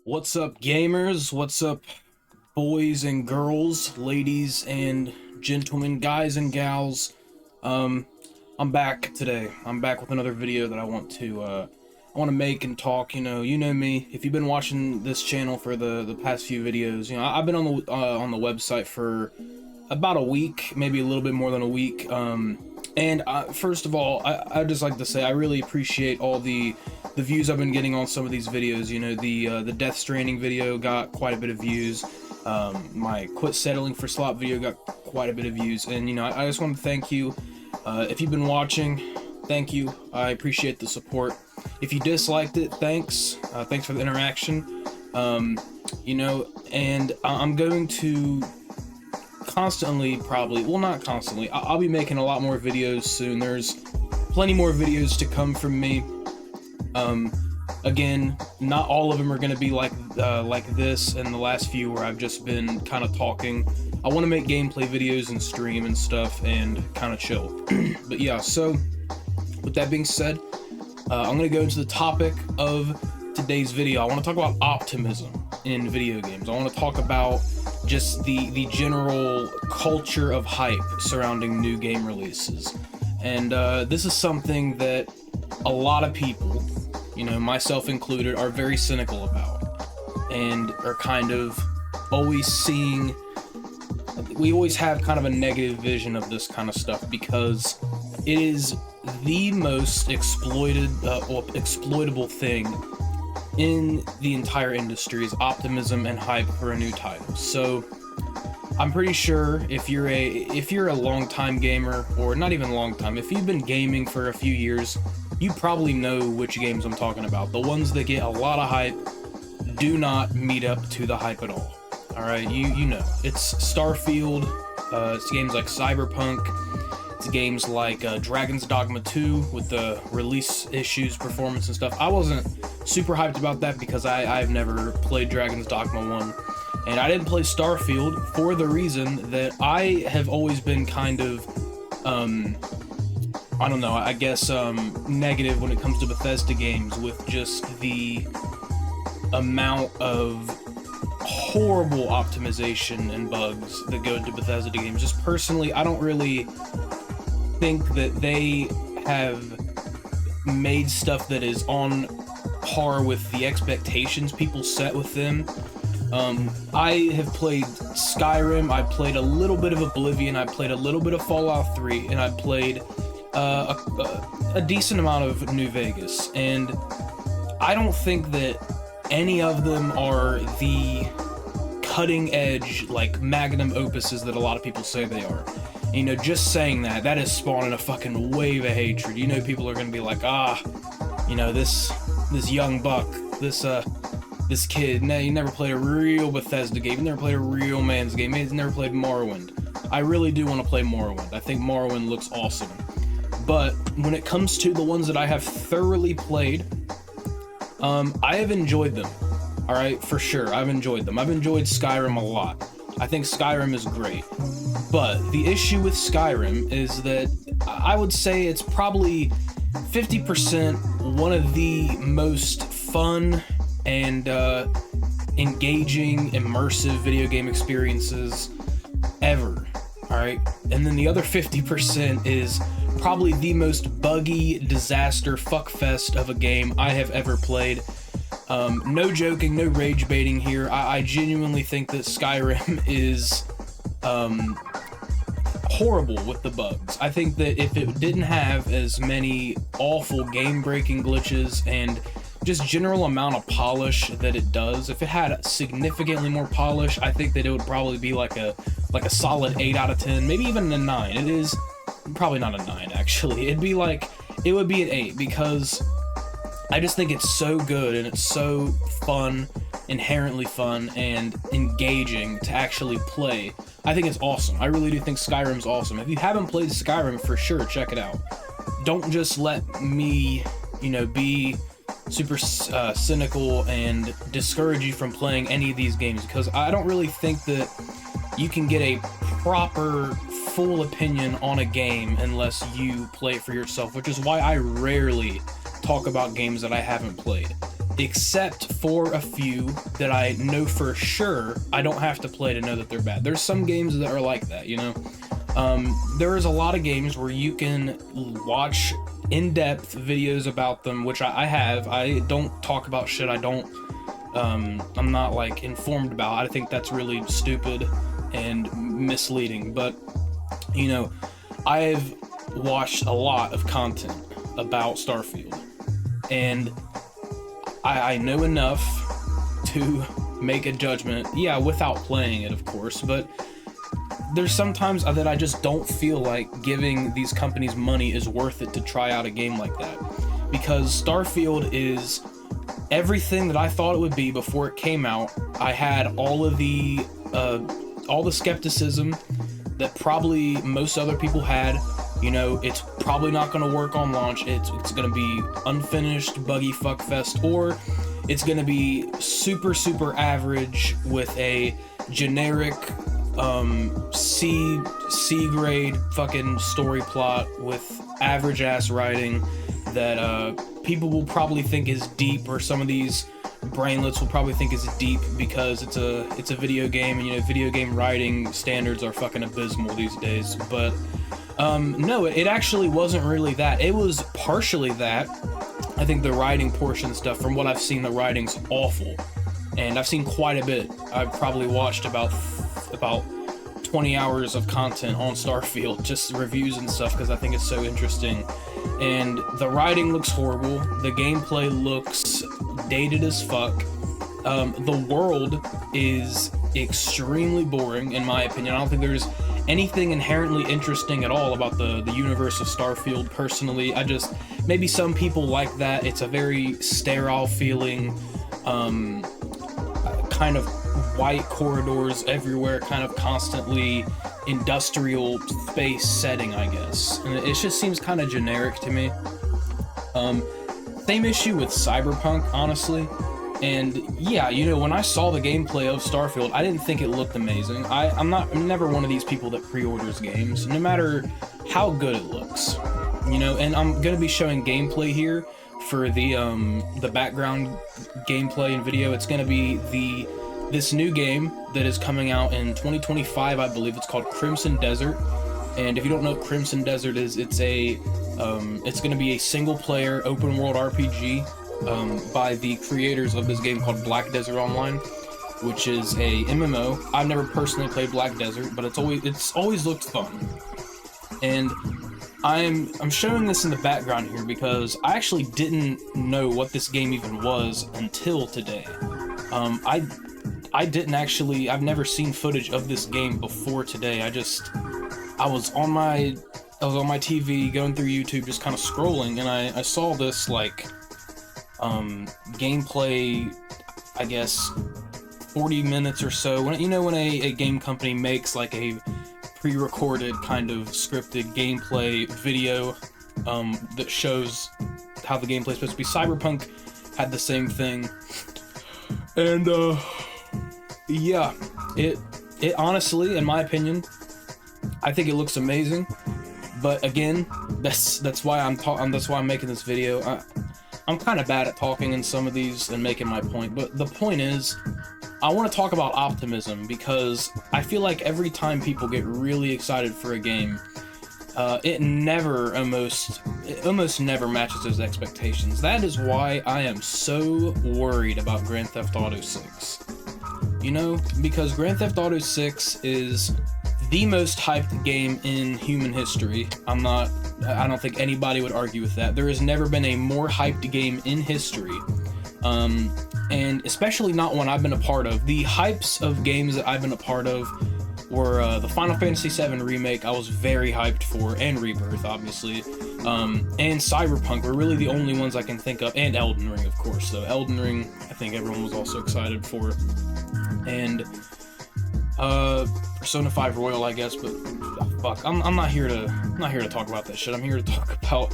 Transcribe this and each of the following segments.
What's up, gamers? What's up, boys and girls, ladies and gentlemen, guys and gals? Um, I'm back today. I'm back with another video that I want to make and talk. You know me. If you've been watching this channel for the past few videos, I've been on the website for about a week, maybe a little bit more than a week. And first of all, I'd just like to say I really appreciate all the views I've been getting on some of these videos. The Death Stranding video got quite a bit of views. My Quit Settling for Slop video got quite a bit of views, and I just want to thank you. If you've been watching, thank you. I appreciate the support. If you disliked it, thanks. Thanks for the interaction. And I'm going to constantly, probably, well, not constantly, I'll be making a lot more videos soon. There's plenty more videos to come from me. Again, not all of them are going to be like this and the last few where I've just been kind of talking. I want to make gameplay videos and stream and stuff and kind of chill. But yeah, so with that being said, I'm going to go into the topic of today's video. I want to talk about optimism in video games. I want to talk about just the general culture of hype surrounding new game releases. And this is something that a lot of people, myself included, are very cynical about and are kind of always seeing. We always have kind of a negative vision of this kind of stuff because it is the most exploitable thing in the entire industry is optimism and hype for a new title. So I'm pretty sure if you're a long time gamer, or not even long time, if you've been gaming for a few years, you probably know which games I'm talking about. The ones that get a lot of hype do not meet up to the hype at all. All right, you know, it's Starfield, it's games like Cyberpunk, it's games like Dragon's Dogma 2 with the release issues, performance and stuff. I wasn't super hyped about that because I've never played Dragon's Dogma 1, and I didn't play Starfield for the reason that I have always been kind of I don't know, I guess negative when it comes to Bethesda games, with just the amount of horrible optimization and bugs that go into Bethesda games. Just personally, I don't really think that they have made stuff that is on par with the expectations people set with them. I have played Skyrim, I played a little bit of Oblivion, I played a little bit of Fallout 3, and I played a decent amount of New Vegas, and I don't think that any of them are the cutting edge, like, magnum opuses that a lot of people say they are. Just saying that is spawning a fucking wave of hatred. People are gonna be like, this young buck, this kid, he never played a real Bethesda game, he never played a real man's game, he's never played Morrowind. I really do want to play Morrowind. I think Morrowind looks awesome. But when it comes to the ones that I have thoroughly played, I have enjoyed them. Alright, for sure, I've enjoyed them. I've enjoyed Skyrim a lot. I think Skyrim is great. But the issue with Skyrim is that I would say it's probably 50% one of the most fun and engaging, immersive video game experiences ever. Alright? And then the other 50% is probably the most buggy disaster fuckfest of a game I have ever played. No joking, no rage baiting here. I genuinely think that Skyrim is horrible with the bugs. I think that if it didn't have as many awful game-breaking glitches and just general amount of polish that it does, if it had significantly more polish, I think that it would probably be like a solid 8 out of 10, maybe even a 9. It is probably not a 9, actually. It would be an 8, because I just think it's so good and it's so fun, inherently fun and engaging to actually play. I think it's awesome. I really do think Skyrim's awesome. If you haven't played Skyrim, for sure, check it out. Don't just let me, be super cynical and discourage you from playing any of these games, because I don't really think that you can get a proper, full opinion on a game unless you play it for yourself, which is why I rarely talk about games that I haven't played. except for a few that I know for sure I don't have to play to know that they're bad. There's some games that are like that, you know? There is a lot of games where you can watch in-depth videos about them, which I have. I don't talk about shit I'm not like informed about. I think that's really stupid and misleading, but you know, I've watched a lot of content about Starfield, and I know enough to make a judgment, yeah, without playing it, of course, but there's sometimes that I just don't feel like giving these companies money is worth it to try out a game like that, because Starfield is everything that I thought it would be before it came out. I had all the skepticism that probably most other people had. You know, it's probably not going to work on launch. It's going to be unfinished, buggy fuckfest, or it's going to be super, super average with a generic C grade fucking story plot with average ass writing that people will probably think is deep, or some of these brainlets will probably think is deep because it's a video game, and you know, video game writing standards are fucking abysmal these days. But no, it actually wasn't really that. It was partially that. I think the writing portion stuff, from what I've seen, the writing's awful, and I've seen quite a bit. I've probably watched about 20 hours of content on Starfield, just reviews and stuff, because I think it's so interesting. And the writing looks horrible. The gameplay looks dated as fuck. The world is extremely boring, in my opinion. I don't think there's anything inherently interesting at all about the universe of Starfield, personally. Maybe some people like that. It's a very sterile feeling, kind of white corridors everywhere, kind of constantly industrial space setting, I guess. And it just seems kind of generic to me. Same issue with Cyberpunk, honestly. And yeah, you know, when I saw the gameplay of Starfield, I didn't think it looked amazing. I'm never one of these people that pre-orders games, no matter how good it looks. You know, and I'm gonna be showing gameplay here for the background gameplay and video. It's gonna be this new game that is coming out in 2025, I believe. It's called Crimson Desert. And if you don't know what Crimson Desert is, it's gonna be a single-player open-world RPG by the creators of this game called Black Desert Online, which is a MMO. I've never personally played Black Desert, but it's always looked fun. And I'm showing this in the background here because I actually didn't know what this game even was until today. I've never seen footage of this game before today. I was on my TV going through YouTube, just kind of scrolling, and I saw this like gameplay, I guess 40 minutes or so. When a game company makes like a pre-recorded kind of scripted gameplay video that shows how the gameplay is supposed to be. Cyberpunk had the same thing, and yeah, it honestly, in my opinion, I think it looks amazing. But again, that's why I'm making this video. I'm kind of bad at talking in some of these and making my point, but the point is, I want to talk about optimism, because I feel like every time people get really excited for a game, it almost never matches those expectations. That is why I am so worried about Grand Theft Auto 6. You know, because Grand Theft Auto 6 is the most hyped game in human history. I don't think anybody would argue with that. There has never been a more hyped game in history. And especially not one I've been a part of. The hypes of games that I've been a part of were the Final Fantasy VII Remake, I was very hyped for, and Rebirth, obviously. And Cyberpunk were really the only ones I can think of, and Elden Ring, of course. So Elden Ring, I think everyone was also excited for. And Persona 5 Royal, I guess, but fuck, I'm not here to talk about that shit. I'm here to talk about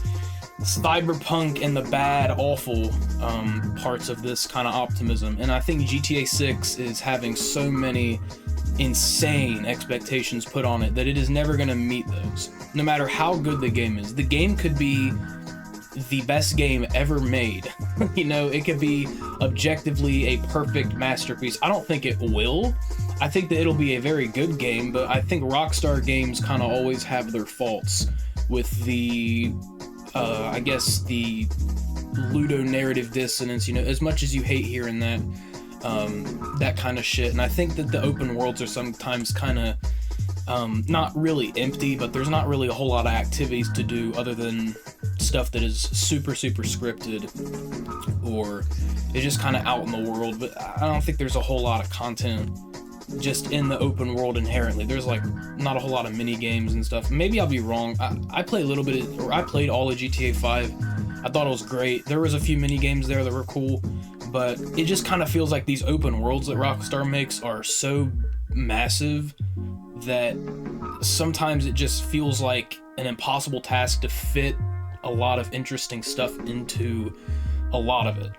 Cyberpunk and the bad, awful parts of this kind of optimism. And I think GTA 6 is having so many insane expectations put on it that it is never going to meet those, no matter how good the game is. The game could be the best game ever made. You know, it could be objectively a perfect masterpiece. I don't think it will. I think that it'll be a very good game, but I think Rockstar games kind of always have their faults with the, I guess, the ludonarrative dissonance, you know, as much as you hate hearing that, that kind of shit. And I think that the open worlds are sometimes kind of, not really empty, but there's not really a whole lot of activities to do other than stuff that is super scripted, or is just kind of out in the world. But I don't think there's a whole lot of content just in the open world inherently. There's like not a whole lot of mini games and stuff. Maybe I'll be wrong. I played a little bit or I played all of GTA 5. I thought it was great. There was a few mini games there that were cool, but it just kind of feels like these open worlds that Rockstar makes are so massive that sometimes it just feels like an impossible task to fit a lot of interesting stuff into a lot of it.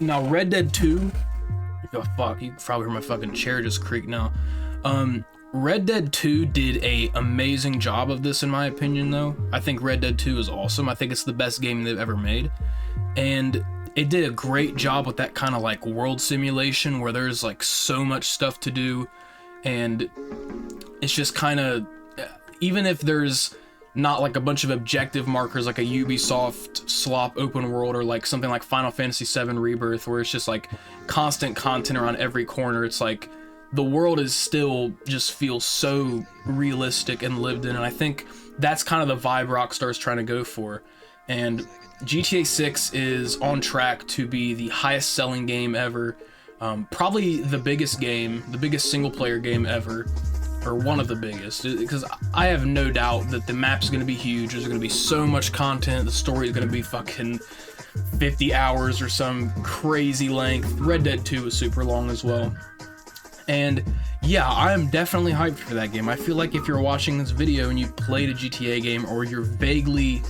Now, Red Dead 2, oh fuck, you probably heard my fucking chair just creak now. Red Dead 2 did a amazing job of this, in my opinion, though. I think Red Dead 2 is awesome. I think it's the best game they've ever made. And it did a great job with that kind of like world simulation where there's like so much stuff to do, and it's just kind of, even if there's not like a bunch of objective markers like a Ubisoft slop open world, or like something like Final Fantasy VII Rebirth where it's just like constant content around every corner, it's like the world is still just feels so realistic and lived in, and I think that's kind of the vibe Rockstar's trying to go for. And GTA 6 is on track to be the highest selling game ever, probably the biggest single player game ever, or one of the biggest, because I have no doubt that the map's going to be huge. There's going to be so much content. The story is going to be fucking 50 hours or some crazy length. Red Dead 2 is super long as well. And yeah, I'm definitely hyped for that game. I feel like if you're watching this video and you played a GTA game, or you're vaguely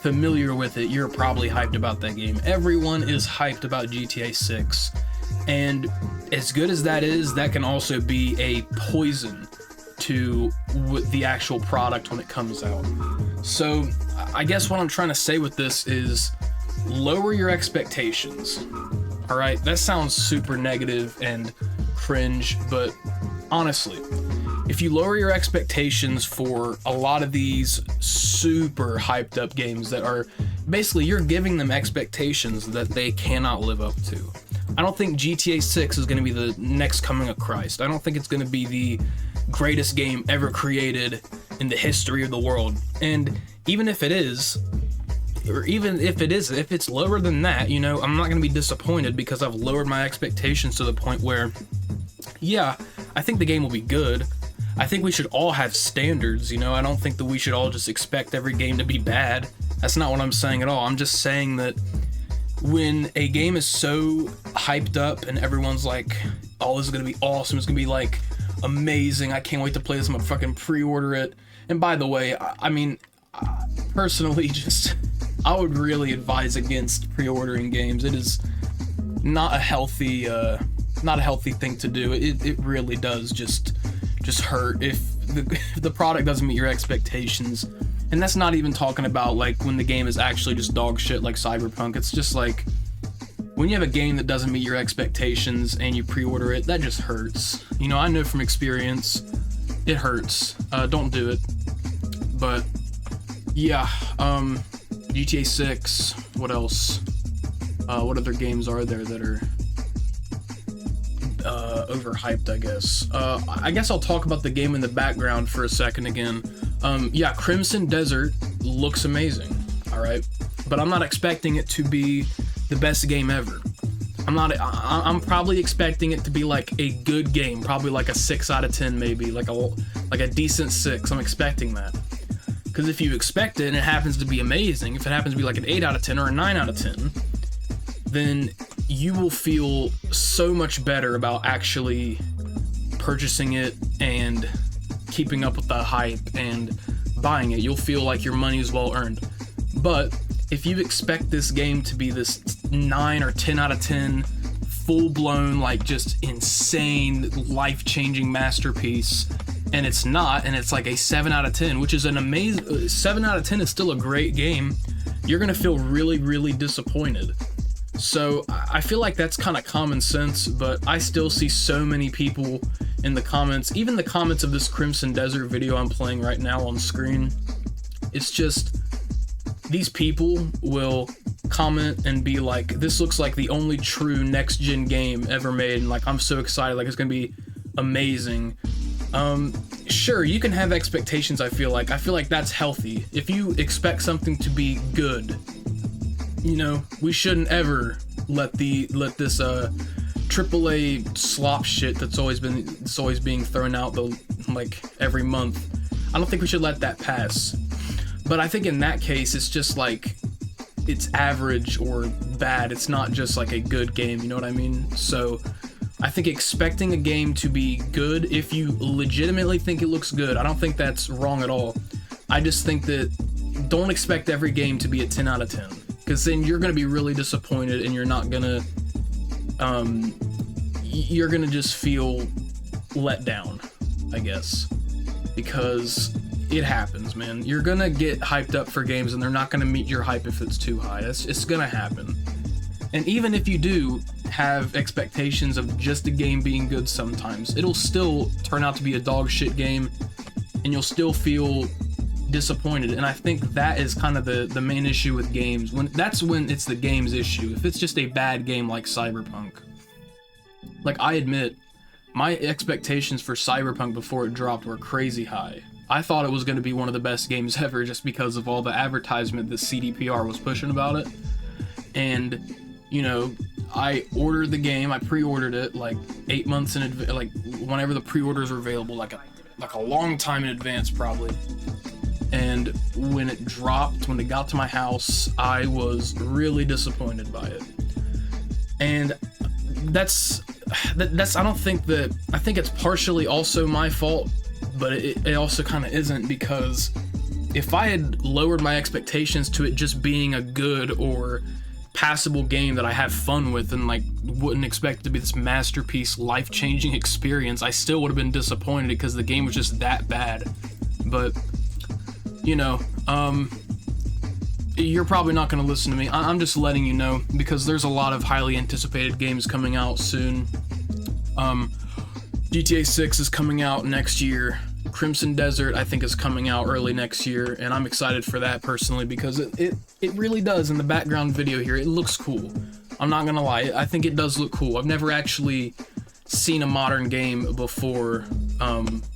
familiar with it, you're probably hyped about that game. Everyone is hyped about GTA 6. And as good as that is, that can also be a poison to the actual product when it comes out. So I guess what I'm trying to say with this is lower your expectations. All right, that sounds super negative and cringe, but honestly, if you lower your expectations for a lot of these super hyped up games that are basically, you're giving them expectations that they cannot live up to. I don't think GTA 6 is going to be the next coming of Christ. I don't think it's going to be the greatest game ever created in the history of the world. And even if it is, or even if it isn't, if it's lower than that, you know, I'm not going to be disappointed because I've lowered my expectations to the point where, yeah, I think the game will be good. I think we should all have standards, you know. I don't think that we should all just expect every game to be bad. That's not what I'm saying at all. I'm just saying that when a game is so hyped up and everyone's like, oh, this is going to be awesome, it's going to be like amazing, I can't wait to play this, I'm going to fucking pre-order it. And by the way, I mean, personally, just, I would really advise against pre-ordering games. It is not a healthy thing to do. It really does just hurt if the product doesn't meet your expectations. And that's not even talking about like when the game is actually just dog shit like Cyberpunk. It's just like when you have a game that doesn't meet your expectations and you pre-order it, that just hurts. You know, I know from experience, it hurts. Don't do it. But yeah, GTA 6, what else? What other games are there that are overhyped, I guess? I guess I'll talk about the game in the background for a second again. Yeah, Crimson Desert looks amazing, alright? But I'm not expecting it to be the best game ever. I'm probably expecting it to be like a good game, probably like a 6 out of 10 maybe, like a decent 6. I'm expecting that. Because if you expect it and it happens to be amazing, if it happens to be like an 8 out of 10 or a 9 out of 10, then you will feel so much better about actually purchasing it and keeping up with the hype and buying it. You'll feel like your money is well earned. But if you expect this game to be this 9 or 10 out of 10 full-blown, like just insane, life-changing masterpiece, and it's not, and it's like a 7 out of 10, which is an amazing 7 out of 10 is still a great game, you're gonna feel really, really disappointed. So I feel like that's kind of common sense, but I still see so many people in the comments, even the comments of this Crimson Desert video I'm playing right now on screen. It's just, these people will comment and be like, this looks like the only true next-gen game ever made, and like, I'm so excited, like it's gonna be amazing. Sure, you can have expectations. I feel like that's healthy. If you expect something to be good, you know, we shouldn't ever let this AAA slop shit that's always being thrown out like every month. I don't think we should let that pass. But I think in that case, it's just like, it's average or bad. It's not just like a good game, you know what I mean? So I think expecting a game to be good, if you legitimately think it looks good, I don't think that's wrong at all. I just think that don't expect every game to be a 10 out of 10, because then you're going to be really disappointed and you're not going to, you're going to just feel let down, I guess, because it happens, man. You're going to get hyped up for games and they're not going to meet your hype if it's too high. It's going to happen. And even if you do have expectations of just a game being good sometimes, it'll still turn out to be a dog shit game and you'll still feel disappointed. And I think that is kind of the main issue with games. That's when it's the game's issue. If it's just a bad game like Cyberpunk. Like, I admit, my expectations for Cyberpunk before it dropped were crazy high. I thought it was going to be one of the best games ever just because of all the advertisement that CDPR was pushing about it. And, you know, I ordered the game, I pre-ordered it like 8 months in advance, like whenever the pre-orders were available, like a long time in advance probably. And when it dropped, when it got to my house, I was really disappointed by it. And that's I don't think that, I think it's partially also my fault, but it also kind of isn't, because if I had lowered my expectations to it just being a good or passable game that I have fun with and like wouldn't expect it to be this masterpiece, life-changing experience, I still would have been disappointed because the game was just that bad. But you know, you're probably not going to listen to me. I'm just letting you know, because there's a lot of highly anticipated games coming out soon. GTA 6 is coming out next year. Crimson Desert, I think, is coming out early next year, and I'm excited for that personally, because it really does. In the background video here, it looks cool. I'm not gonna lie, I think it does look cool. I've never actually seen a modern game before,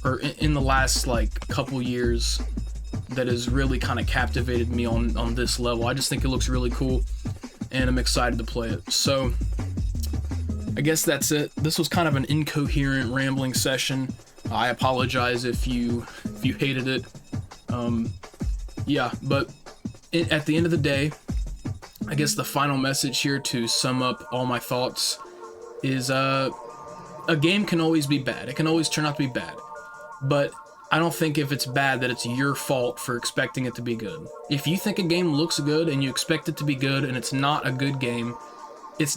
or in the last like couple years, that has really kind of captivated me on this level. I just think it looks really cool, and I'm excited to play it. So I guess that's it. This was kind of an incoherent, rambling session. I apologize if you hated it. Yeah, but at the end of the day, I guess the final message here to sum up all my thoughts is a game can always be bad. It can always turn out to be bad. But I don't think if it's bad that it's your fault for expecting it to be good. If you think a game looks good and you expect it to be good and it's not a good game,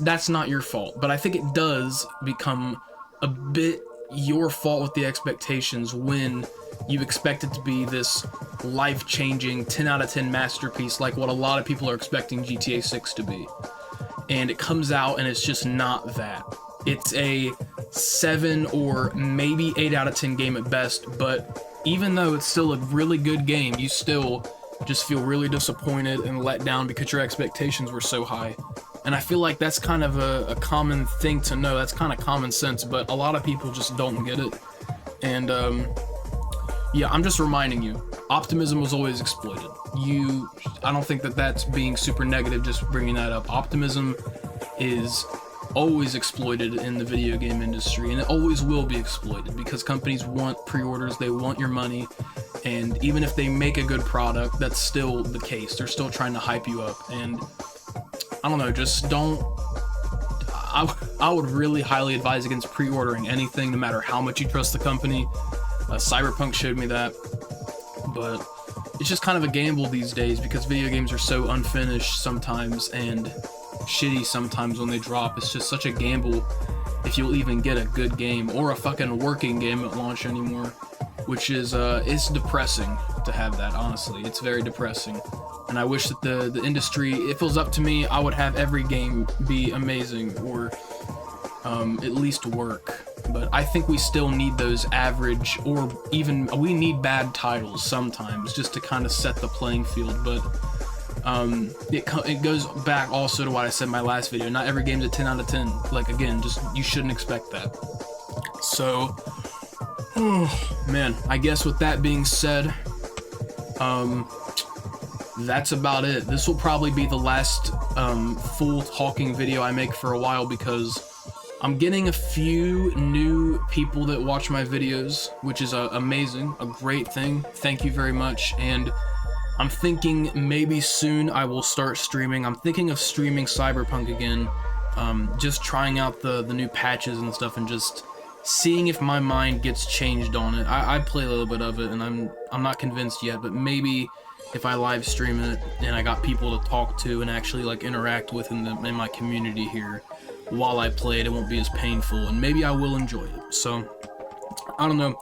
that's not your fault. But I think it does become a bit your fault with the expectations when you expect it to be this life-changing 10 out of 10 masterpiece like what a lot of people are expecting GTA 6 to be. And it comes out and it's just not that. It's a 7 or maybe 8 out of 10 game at best, but even though it's still a really good game, you still just feel really disappointed and let down because your expectations were so high. And I feel like that's kind of a common thing to know. That's kind of common sense, but a lot of people just don't get it. And yeah, I'm just reminding you, optimism was always exploited. I don't think that that's being super negative, just bringing that up. Optimism is always exploited in the video game industry, and it always will be exploited because companies want pre-orders, they want your money, and even if they make a good product, that's still the case. They're still trying to hype you up, and I don't know, just don't. I would really highly advise against pre-ordering anything, no matter how much you trust the company. Cyberpunk showed me that, but it's just kind of a gamble these days because video games are so unfinished sometimes and shitty sometimes when they drop. It's just such a gamble if you'll even get a good game or a fucking working game at launch anymore, which is it's depressing to have that. Honestly, it's very depressing. and I wish that the industry, if it was up to me, I would have every game be amazing, or at least work. But I think we still need those average, or even we need bad titles sometimes, just to kind of set the playing field. But it goes back also to what I said in my last video. Not every game's a 10 out of 10. Like, again, just you shouldn't expect that. So, man, I guess with that being said, that's about it. This will probably be the last full talking video I make for a while, because I'm getting a few new people that watch my videos, which is amazing, a great thing. Thank you very much. And I'm thinking maybe soon I will start streaming. I'm thinking of streaming Cyberpunk again, just trying out the new patches and stuff, and just seeing if my mind gets changed on it. I play a little bit of it, and I'm not convinced yet, but maybe if I live stream it and I got people to talk to and actually like interact with in my community here while I play it, it won't be as painful, and maybe I will enjoy it. So I don't know.